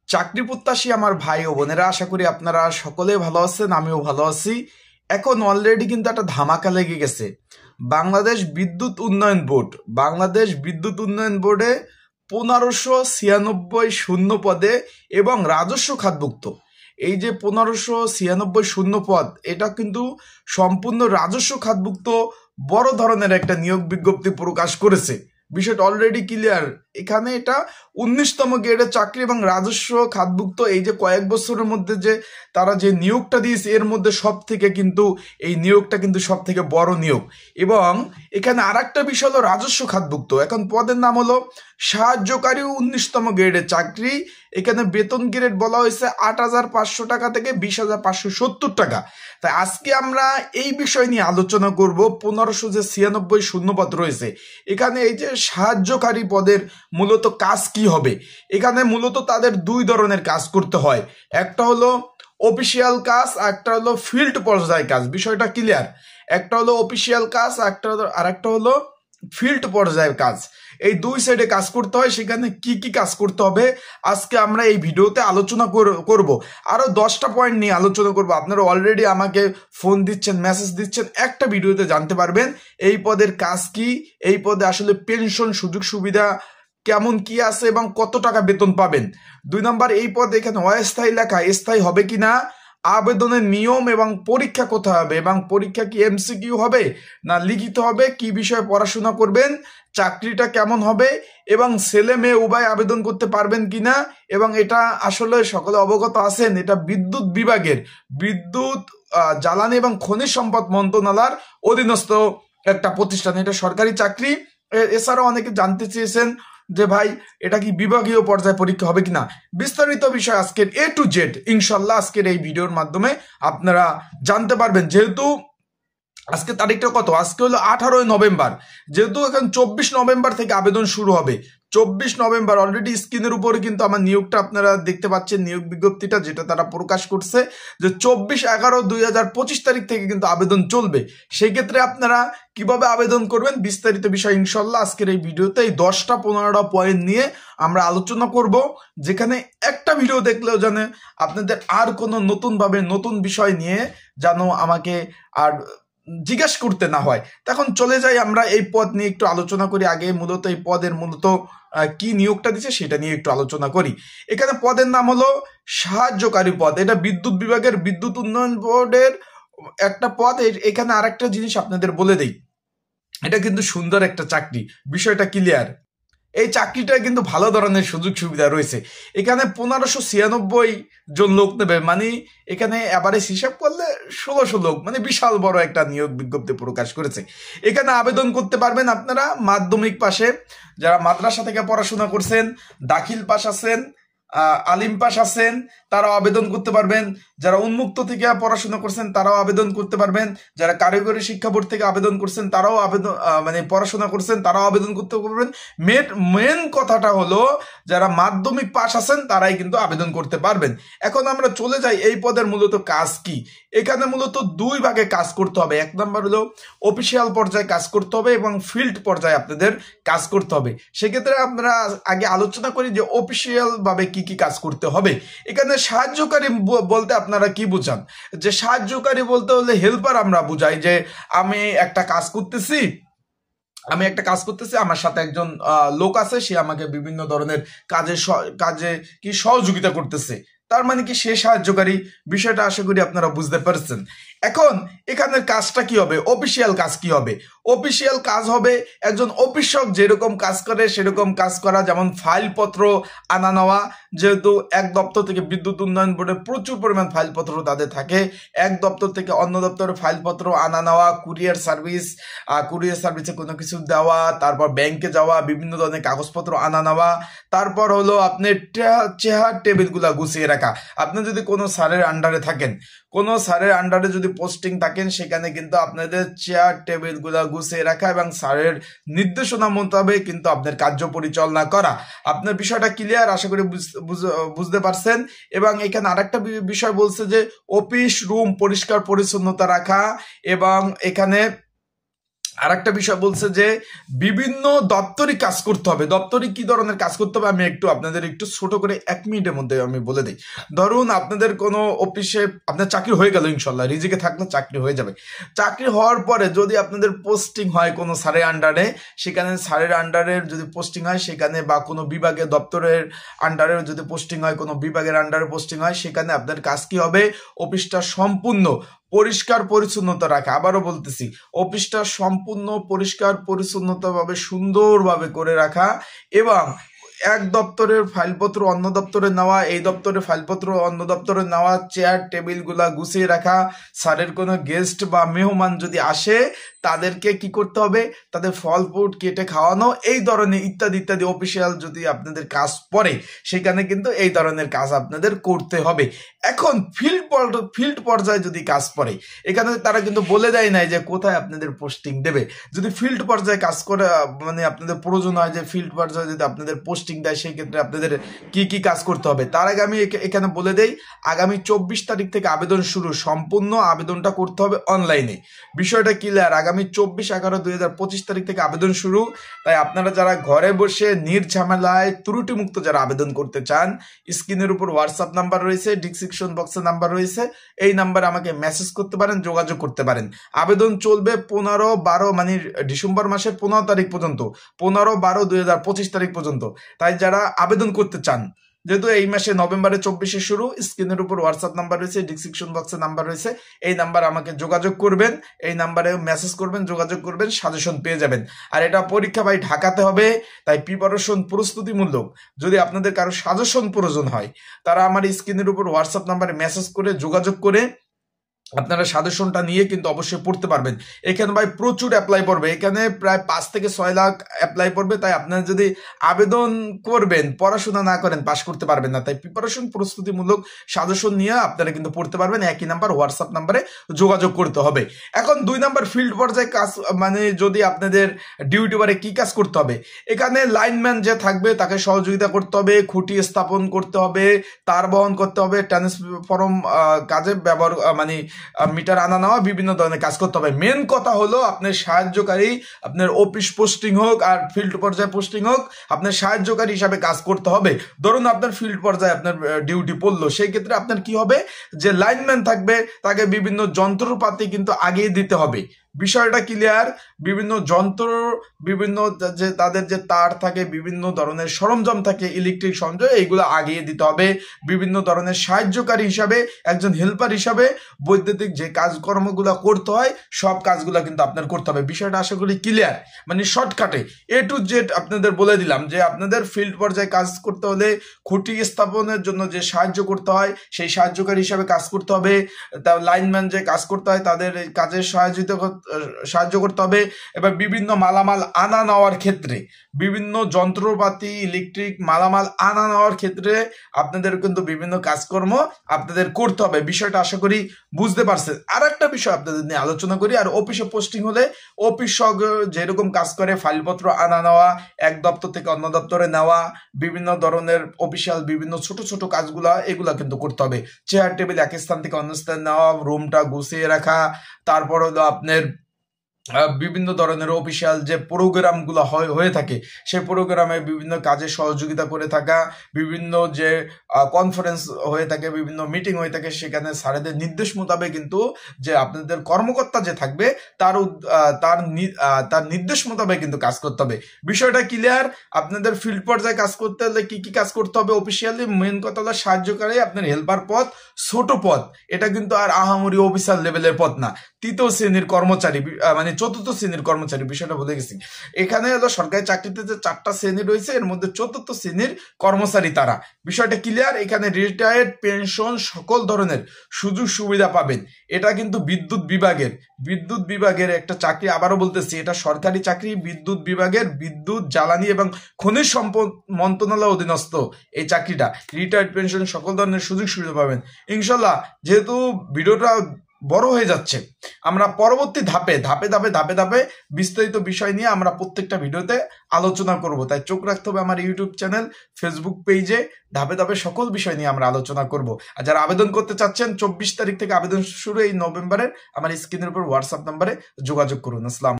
চাকরি প্রত্যাশী আমার ভাই ও বোনেরা, আশা করি আপনারা সকলে ভালো আছেন, আমিও ভালো আছি। এখন অলরেডি কিন্তু একটা ধামাকা লেগে গেছে। বাংলাদেশ বিদ্যুৎ উন্নয়ন বোর্ডে 1596 শূন্য পদে এবং রাজস্ব খাতভুক্ত এই যে 1596 শূন্য পদ, এটা কিন্তু সম্পূর্ণ রাজস্ব খাতভুক্ত বড় ধরনের একটা নিয়োগ বিজ্ঞপ্তি প্রকাশ করেছে। বিষয়টা অলরেডি ক্লিয়ার। এখানে এটা 19তম গ্রেডের চাকরি এবং রাজস্ব খাতভুক্ত। এই যে কয়েক বছরের মধ্যে যে তারা যে নিয়োগটা দিয়েছে, এর মধ্যে সব থেকে কিন্তু এই নিয়োগটা কিন্তু সব থেকে বড় নিয়োগ। এবং এখানে আর একটা বিষয় হলো রাজস্ব খাতভুক্ত। এখন পদের নাম হলো সাহায্যকারী 19তম গ্রেডের চাকরি। এখানে বেতন গ্রেড বলা হয়েছে 8,500 টাকা থেকে 20,570 টাকা। তাই আজকে আমরা এই বিষয় নিয়ে আলোচনা করব। 1596 শূন্যপদ রয়েছে এখানে। এই যে সাহায্যকারী পদের মূলত কাজ কি হবে, এখানে মূলত তাদের দুই ধরনের কাজ করতে হয়। একটা হলো অফিসিয়াল কাজ, একটা হলো ফিল্ড পর্যায়ে কাজ। বিষয়টা ক্লিয়ার। একটা হলো অফিসিয়াল কাজ, আর একটা হলো ফিল্ড পর্যায়ের কাজ। এই দুই সাইডে কাজ করতে হয়। সেখানে কি কি কাজ করতে হবে আজকে আমরা এই ভিডিওতে আলোচনা করব। আরো 10টা পয়েন্ট নিয়ে আলোচনা করব। আপনারা অলরেডি আমাকে ফোন দিচ্ছেন, মেসেজ দিচ্ছেন, একটা ভিডিওতে জানতে পারবেন এই পদের কাজ কি, এই পদে আসলে পেনশন সুযোগ সুবিধা কেমন কি আছে এবং কত টাকা বেতন পাবেন। 2 নম্বর, এই পদ এখানে অস্থায়ী লেখা স্থায়ী হবে কিনা, আবেদনের নিয়ম এবং পরীক্ষা কোথায় হবে, এবং পরীক্ষা কি এমসিকিউ হবে না লিখিত হবে, কি বিষয়ে পড়াশোনা করবেন, চাকরিটা কেমন হবে, এবং ছেলে মেয়ে উভয় আবেদন করতে পারবেন কিনা। এবং এটা আসলে সকলে অবগত আছেন, এটা বিদ্যুৎ বিভাগের বিদ্যুৎ জ্বালানি এবং খনিজ সম্পদ মন্ত্রণালয়ের অধীনস্থ একটা প্রতিষ্ঠান। এটা সরকারি চাকরি। এছাড়াও অনেকে জানতে চেয়েছেন যে ভাই এটা কি বিভাগীয় পর্যায়ে পরীক্ষা হবে কিনা। বিস্তারিত বিষয় আজকের A to Z ইনশাল্লাহ আজকের এই ভিডিওর মাধ্যমে আপনারা জানতে পারবেন। যেহেতু আজকে তারিখটা কত, আজকে হলো 18 নভেম্বর। যেহেতু এখন 24 নভেম্বর থেকে আবেদন শুরু হবে। 24 নভেম্বর অলরেডি স্ক্রিনের উপরে কিন্তু আমার নিয়োগটা আপনারা দেখতে পাচ্ছেন, নিয়োগ বিজ্ঞপ্তিটা যেটা তারা প্রকাশ করছে যে 24/11/2025 তারিখ থেকে কিন্তু আবেদন চলবে। সেই ক্ষেত্রে আপনারা কিভাবে আবেদন করবেন বিস্তারিত বিষয় ইনশাল্লাহ আজকের এই ভিডিওতে এই 10-15টা পয়েন্ট নিয়ে আমরা আলোচনা করব। যেখানে একটা ভিডিও দেখলেও জানে আপনাদের আর কোনো নতুন বিষয় নিয়ে যেন আমাকে আর জিজ্ঞেস করতে না হয়। তখন চলে যাই আমরা এই পদ নিয়ে একটু আলোচনা করি। আগে মূলত এই পদের মূলত কি নিয়োগটা দিচ্ছে সেটা নিয়ে একটু আলোচনা করি। এখানে পদের নাম হলো সাহায্যকারী পদ। এটা বিদ্যুৎ বিভাগের বিদ্যুৎ উন্নয়ন বোর্ডের একটা পদ। এখানে আর একটা জিনিস আপনাদের বলে দেই, এটা কিন্তু সুন্দর একটা চাকরি। বিষয়টা ক্লিয়ার। এই চাকরিটা কিন্তু ভালো ধরনের সুযোগ সুবিধা রয়েছে। এখানে 1596 জন লোক নেবে, মানে এখানে অ্যাভারেজ হিসাব করলে 1600 লোক, মানে বিশাল বড় একটা নিয়োগ বিজ্ঞপ্তি প্রকাশ করেছে। এখানে আবেদন করতে পারবেন আপনারা মাধ্যমিক পাশে, যারা মাদ্রাসা থেকে পড়াশোনা করছেন, দাখিল পাস আছেন, আলিম পাস আছেন, তারাও আবেদন করতে পারবেন। যারা উন্মুক্ত থেকে পড়াশোনা করছেন তারাও আবেদন করতে পারবেন। যারা কারিগরি শিক্ষা বোর্ড থেকে আবেদন করছেন তারাও আবেদন পড়াশোনা করছেন তারাও আবেদন করতে পারবেন। মেন কথাটা হলো যারা মাধ্যমিক পাস আছেন তারাই কিন্তু আবেদন করতে পারবেন। এখন আমরা চলে যাই এই পদের মূলত কাজ কি। এখানে মূলত দুই ভাগে কাজ করতে হবে। এক নম্বর হলো অফিসিয়াল পর্যায়ে কাজ করতে হবে এবং ফিল্ড পর্যায়ে আপনাদের কাজ করতে হবে। সেক্ষেত্রে আমরা আগে আলোচনা করি যে অফিসিয়াল ভাবে কি কি কাজ করতে হবে। এখানে সাহায্যকারী বলতে আপনারা কি বুঝান, যে সাহায্যকারী বলতে হলে হেল্পার আমরা বুঝাই, যে আমি একটা কাজ করতেছি, আমার সাথে একজন লোক আছে, সে আমাকে বিভিন্ন ধরনের কাজে কি সহযোগিতা করতেছে, তার মানে কি সে সাহায্যকারী। বিষয়টা আশা করি আপনারা বুঝতে পারছেন। এখন এখানের কাজটা কি হবে, অফিসিয়াল কাজ কি হবে। অফিসিয়াল কাজ হবে একজন অফিসক যেরকম কাজ করে সেরকম কাজ করা, যেমন ফাইলপত্র আনা নেওয়া। যেহেতু এক দপ্তর থেকে বিদ্যুৎ উন্নয়ন বোর্ডে প্রচুর পরিমাণ ফাইলপত্র তাদের থাকে, এক দপ্তর থেকে অন্য দপ্তরে ফাইলপত্র আনা নেওয়া, কুরিয়ার সার্ভিসে কোনো কিছু দেওয়া, তারপর ব্যাংকে যাওয়া, বিভিন্ন ধরনের কাগজপত্র আনা নেওয়া, তারপর হলো আপনি চেয়ার টেবিলগুলা গুছিয়ে রাখা। আপনি যদি কোনো স্যারের আন্ডারে থাকেন, কোনো স্যারের আন্ডারে যদি পোস্টিং থাকেন, সেখানে কিন্তু আপনাদের চেয়ার টেবিলগুলা গুছিয়ে রাখা এবং স্যারের নির্দেশনা মোতাবেক কিন্তু আপনার কার্য পরিচালনা করা। আপনার বিষয়টা ক্লিয়ার আশা করি বুঝতে পারছেন। এবং এখানে আরেকটা বিষয় বলছে যে অফিস রুম পরিষ্কার পরিচ্ছন্নতা রাখা, এবং এখানে আর একটা বিষয় বলছে যে বিভিন্ন দপ্তরি কাজ করতে হবে। দপ্তরি কি ধরনের কাজ করতে হবে আমি আপনাদের একটু ছোট করে 1 মিনিটের মধ্যে আমি বলে দিই। ধরুন আপনাদের কোনো অফিসে আপনার চাকরি হয়ে গেল, ইনশাল্লাহ রিজিকে থাকলে চাকরি হয়ে যাবে। চাকরি হওয়ার পরে যদি আপনাদের পোস্টিং হয় কোনো স্যারের আন্ডারে, সেখানে স্যারের আন্ডারের যদি পোস্টিং হয় সেখানে, বা কোনো বিভাগে দপ্তরের আন্ডারে যদি পোস্টিং হয়, কোনো বিভাগের আন্ডারে পোস্টিং হয়, সেখানে আপনার কাজ কি হবে, অফিসটা সম্পূর্ণ পরিষ্কার পরিচ্ছন্নতা রাখা। আবারও বলতেছি, অফিসটা সম্পূর্ণ পরিষ্কার পরিচ্ছন্নতাভাবে সুন্দরভাবে করে রাখা, এবং এক দপ্তরের ফাইলপত্র অন্য দপ্তরে নেওয়া, এই দপ্তরের ফাইলপত্র অন্য দপ্তরে নেওয়া, চেয়ার টেবিলগুলা গুছিয়ে রাখা, স্যারের কোনো গেস্ট বা মেহমান যদি আসে তাদেরকে কি করতে হবে, তাদের ফল ফ্রুট কেটে খাওয়ানো, এই ধরনের ইত্যাদি ইত্যাদি অফিসিয়াল যদি আপনাদের কাজ পড়ে সেখানে কিন্তু এই ধরনের কাজ আপনাদের করতে হবে। এখন ফিল্ড পর্যায়ে যদি কাজ পড়ে, এখানে তারা কিন্তু বলে দেয় নাই যে কোথায় আপনাদের পোস্টিং দেবে। যদি ফিল্ড পর্যায়ে কাজ করে মানে আপনাদের প্রয়োজন হয় যে ফিল্ড পর্যায়ে যদি আপনাদের পোস্টিং দেয়, সেই ক্ষেত্রে আপনাদের কি কি কাজ করতে হবে তার আগে আমি এখানে বলে দেই। আগামী 24 তারিখ থেকে আবেদন শুরু, সম্পূর্ণ আবেদনটা করতে হবে অনলাইনে। বিষয়টা ক্লিয়ার। আগামী 24/11/2025 তারিখ থেকে আবেদন শুরু। তাই আপনারা যারা ঘরে বসে নির্ঝামেলায় ত্রুটিমুক্ত যারা আবেদন করতে চান, স্ক্রিনের উপর হোয়াটসঅ্যাপ নাম্বার রয়েছে, ডিসক্রিপশন বক্সে নাম্বার রয়েছে, এই নাম্বারে আমাকে মেসেজ করতে পারেন, যোগাযোগ করতে পারেন। আবেদন চলবে 15/12 মানে ডিসেম্বর মাসের 15 তারিখ পর্যন্ত, 15/12/2025 তারিখ পর্যন্ত। তাই যারা আবেদন করতে চান, যেহেতু এই মাসে নভেম্বরের 24 শুরু, স্ক্রিনের উপর হোয়াটসঅ্যাপ নাম্বার রয়েছে, ডিসক্রিপশন বক্সে নাম্বার রয়েছে, এই নাম্বার আমাকে যোগাযোগ করবেন, এই নাম্বারে মেসেজ করবেন, যোগাযোগ করবেন, সাজেশন পেয়ে যাবেন। আর এটা পরীক্ষা ভাই ঢাকাতে হবে, তাই প্রিপারেশন প্রস্তুতিমূলক যদি আপনাদের কারো সাজেশন প্রয়োজন হয়, তারা আমার স্ক্রিনের উপর হোয়াটসঅ্যাপ নাম্বারে মেসেজ করে যোগাযোগ করে আপনারা সাজেশনটা নিয়ে কিন্তু অবশ্যই পড়তে পারবেন। এখানে ভাই প্রচুর অ্যাপ্লাই পড়বে, এখানে প্রায় 5 থেকে 6 লাখ অ্যাপ্লাই পড়বে। তাই আপনারা যদি আবেদন করবেন, পড়াশোনা না করেন পাশ করতে পারবেন না। তাই প্রিপারেশন প্রস্তুতিমূলক সাজেশন নিয়ে আপনারা কিন্তু পড়তে পারবেন। একই নাম্বার হোয়াটসঅ্যাপ নাম্বারে যোগাযোগ করতে হবে। এখন 2 নাম্বার ফিল্ড পর্যায়ে কাজ, মানে যদি আপনাদের ডিউটি বারে কি কাজ করতে হবে, এখানে লাইনম্যান যে থাকবে তাকে সহযোগিতা করতে হবে, খুঁটি স্থাপন করতে হবে, তার বহন করতে হবে, ট্রান্সফরম কাজে ব্যবহার মানে মিটার আনা নেওয়া, বিভিন্ন ধরনের কাজ করতে হবে। মেন কথা হলো আপনার সাহায্যকারী, আপনার অফিস পোস্টিং হোক আর ফিল্ড পর্যায়ে পোস্টিং হোক, আপনার সাহায্যকারী হিসাবে কাজ করতে হবে। ধরুন আপনার ফিল্ড পর্যায়ে আপনার ডিউটি পড়লো, সেই ক্ষেত্রে আপনার কি হবে, যে লাইনম্যান থাকবে তাকে বিভিন্ন যন্ত্রপাতি কিন্তু আগিয়ে দিতে হবে। বিষয়টা ক্লিয়ার। বিভিন্ন যন্ত্র, বিভিন্ন যে তাদের যে তার থাকে, বিভিন্ন ধরনের সরঞ্জাম থাকে, ইলেকট্রিক সরঞ্জাম, এইগুলো আগিয়ে দিতে হবে। বিভিন্ন ধরনের সাহায্যকারী হিসাবে, একজন হেল্পার হিসাবে বৈদ্যুতিক যে কাজকর্মগুলো করতে হয় সব কাজগুলো কিন্তু আপনার করতে হবে। বিষয়টা আশা করি ক্লিয়ার, মানে শর্টকাটে A to Z আপনাদের বলে দিলাম যে আপনাদের ফিল্ড পর্যায়ে কাজ করতে হলে খুঁটি স্থাপনের জন্য যে সাহায্য করতে হয় সেই সাহায্যকারী হিসাবে কাজ করতে হবে। তার লাইনম্যান যে কাজ করতে হয় তাদের কাজের সাহায্য করতে হবে। এবার বিভিন্ন মালামাল আনা নেওয়ার ক্ষেত্রে, বিভিন্ন যন্ত্রপাতি, ইলেকট্রিক মালামাল আনা নেওয়ার ক্ষেত্রে আপনাদের কিন্তু বিভিন্ন কাজকর্ম আপনাদের করতে হবে। বিষয়টা আশা করি বুঝতে পারছেন। আর একটা বিষয় আপনাদের নিয়ে আলোচনা করি। আর অফিসে পোস্টিং হলে অফিস যেরকম কাজ করে, ফাইলপত্র আনা নেওয়া, এক দপ্তর থেকে অন্য দপ্তরে নেওয়া, বিভিন্ন ধরনের অফিসিয়াল বিভিন্ন ছোট ছোট কাজগুলা, এগুলা কিন্তু করতে হবে। চেয়ার টেবিল এক স্থান থেকে অন্য স্থানে নেওয়া, রুমটা গুছিয়ে রাখা, তারপর হলো আপনার বিভিন্ন ধরনের অফিসিয়াল যে প্রোগ্রামগুলো হয়ে থাকে সেই প্রোগ্রামে বিভিন্ন কাজে সহযোগিতা করে থাকা, বিভিন্ন যে কনফারেন্স হয়ে থাকে, বিভিন্ন মিটিং হয়ে থাকে, সেখানে স্যারেদের নির্দেশ মোতাবেক কিন্তু যে আপনাদের কর্মকর্তা যে থাকবে তার নির্দেশ মোতাবেক কিন্তু কাজ করতে হবে। বিষয়টা ক্লিয়ার। আপনাদের ফিল্ড পর্যায়ে কাজ করতে হলে কি কি কাজ করতে হবে অফিসিয়ালি, মেন কথা হলো সাহায্যকারী, আপনার হেল্পার পদ, ছোট পদ, এটা কিন্তু আর আহামরি অফিসার লেভেলের পদ না, 3য় শ্রেণীর কর্মচারী, মানে 4র্থ শ্রেণীর কর্মচারী। বিষয়টা বলে গেছি। এখানে হলো সরকারি চাকরিতে যে 4টা শ্রেণী রয়েছে, এর মধ্যে 4র্থ শ্রেণীর কর্মচারী তারা। বিষয়টা ক্লিয়ার। এখানে রিটায়ার্ড, পেনশন, সকল ধরনের সুযোগ সুবিধা পাবেন। এটা কিন্তু বিদ্যুৎ বিভাগের একটা চাকরি। আবারও বলতেছি, এটা সরকারি চাকরি, বিদ্যুৎ বিভাগের, বিদ্যুৎ, জ্বালানি এবং খনিজ সম্পদ মন্ত্রণালয় অধীনস্থ এই চাকরিটা। রিটায়ার্ড, পেনশন, সকল ধরনের সুযোগ সুবিধা পাবেন ইনশাল্লাহ। যেহেতু ভিডিওটা বড় হয়ে যাচ্ছে, আমরা পরবর্তী ধাপে বিস্তারিত বিষয় নিয়ে আমরা প্রত্যেকটা ভিডিওতে আলোচনা করব। তাই চোখ রাখতে হবে আমার ইউটিউব চ্যানেল, ফেসবুক পেজে। ধাপে সকল বিষয় নিয়ে আমরা আলোচনা করব। আর যারা আবেদন করতে চাচ্ছেন, 24 তারিখ থেকে আবেদন শুরু, এই নভেম্বরের, আমার স্ক্রিনের উপর হোয়াটসঅ্যাপ নাম্বারে যোগাযোগ করুন। আসসালাম।